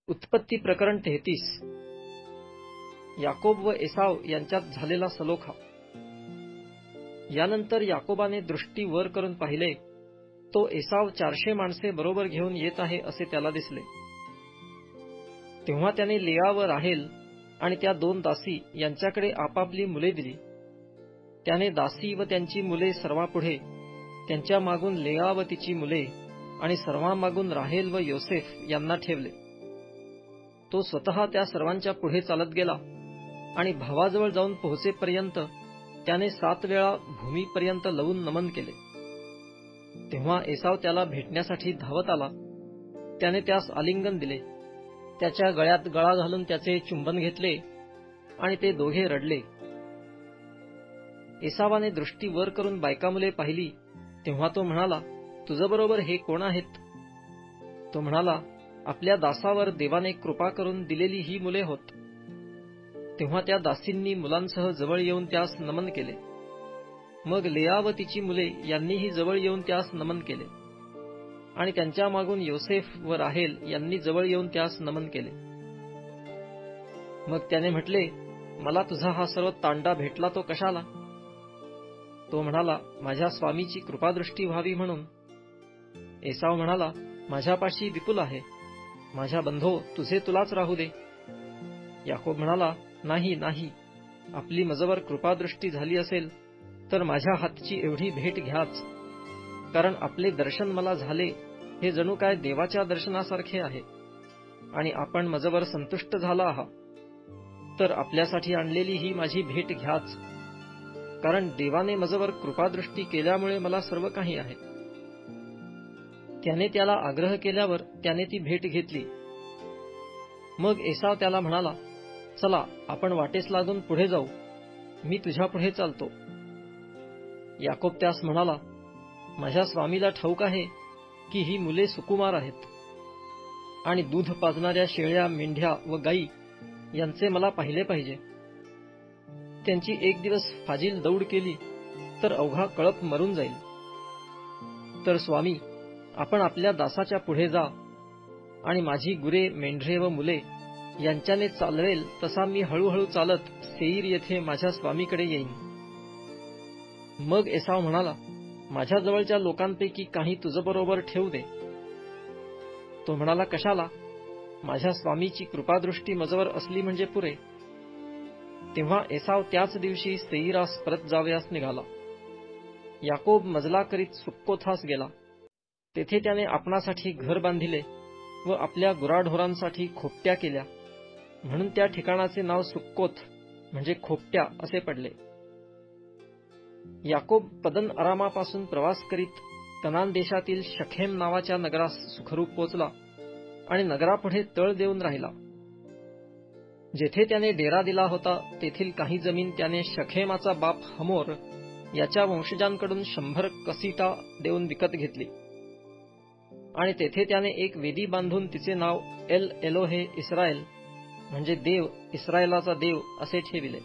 उत्पत्ती प्रकरण 33. याकोब व एसाव यांच्यात झालेला सलोखा. यानंतर याकोबाने दृष्टी वर करून पाहिले, तो एसाव 400 माणसे बरोबर घेऊन येत आहे असे त्याला दिसले. तेव्हा त्याने लेआ व राहेल आणि त्या 2 दासी यांच्याकडे आपापली मुले दिली. त्याने दासी व त्यांची मुले सर्वापुढे, त्यांच्या मागून लेआ व तिची मुले आणि सर्वांमागून राहेल व योसेफ यांना ठेवले. तो स्वतः त्या सर्वांच्या पुढे चालत गेला आणि भावाजवळ जाऊन पोहोचेपर्यंत त्याने 7 वेळा भूमीपर्यंत लवून नमन केले. तेव्हा एसाव त्याला भेटण्यासाठी धावत आला. त्याने त्यास आलिंगन दिले, त्याच्या गळ्यात गळा घालून त्याचे चुंबन घेतले आणि ते दोघे रडले. एसावाने दृष्टी वर करून बायका मुले पाहिली. तेव्हा तो म्हणाला, तुझ्याबरोबर हे कोण आहेत? तो म्हणाला, आपल्या दासावर देवाने कृपा करून दिलेली ही मुले होत. तेव्हा त्या दासींनी मुलांसह जवळ येऊन त्यास नमन केले. मग लेआ व तिची मुले यांनीही जवळ येऊन त्यास नमन केले आणि त्यांच्या मागून योसेफ व राहेल यांनी जवळ येऊन त्यास नमन केले. मग त्याने म्हटले, मला तुझा हा सर्व तांडा भेटला तो कशाला? तो म्हणाला, माझ्या स्वामीची कृपादृष्टी व्हावी म्हणून. एसाव म्हणाला, माझ्यापाशी विपुल आहे, माझ्या बंधो तुझे तुलाच राहू दे. याकोब म्हणाला, नाही नाही, आपली मजवर कृपादृष्टी झाली असेल तर माझ्या हातची एवढी भेट घ्याच, कारण आपले दर्शन मला झाले हे जणू काय देवाच्या दर्शनासारखे आहे आणि आपण मजवर संतुष्ट झाला आहात, तर आपल्यासाठी आणलेली ही माझी भेट घ्याच, कारण देवाने मजवर कृपादृष्टी केल्यामुळे मला सर्व काही आहे. त्याने त्याला आग्रह केल्यावर त्याने ती भेट घेतली. मग एसाव त्याला म्हणाला, चला आपण वाटेस लागून पुढे जाऊ, मी तुझ्या पुढे चालतो. याकोब त्यास म्हणाला, माझ्या स्वामीला ठाऊक आहे की ही मुले सुकुमार आहेत आणि दूध पाजणाऱ्या शेळ्या, मेंढ्या व गायी यांचे मला पाहिले पाहिजे. त्यांची एक दिवस फाजील दौड केली तर अवघा कळप मरून जाईल. तर स्वामी, आपण आपल्या दासाच्या पुढे जा आणि माझी गुरे, मेंढरे व मुले यांच्याने चालवेल तसा मी हळूहळू चालत सेईर येथे माझ्या स्वामीकडे येईन. मग एसाव म्हणाला, माझ्या जवळच्या लोकांपैकी काही तुझ्याबरोबर ठेवू दे. तो म्हणाला, कशाला? माझ्या स्वामीची कृपादृष्टी मजवर असली म्हणजे पुरे. तेव्हा एसाव त्याच दिवशी सेईरास परत जावयास निघाला. याकोब मजला करीत सुक्कोथास गेला. तेथे त्याने आपणासाठी घर बांधिले व आपल्या गुराढोरांसाठी खोपट्या केल्या, म्हणून त्या ठिकाणाचे नाव सुक्कोथ म्हणजे खोपट्या असे पडले. याकोब पदन अरामापासून प्रवास करीत कनान देशातील शखेम नावाच्या नगरास सुखरूप पोचला आणि नगरापुढे तळ देऊन राहिला. जेथे त्याने डेरा दिला होता तेथील काही जमीन त्याने शखेमाचा बाप हमोर याच्या वंशजांकडून 100 कसिटा देऊन विकत घेतली आणि तेथे त्याने एक वेदी बांधून तिचे नाव एल एलोहे इस्रायल म्हणजे देव, इस्रायलाचा देव असे ठेविले.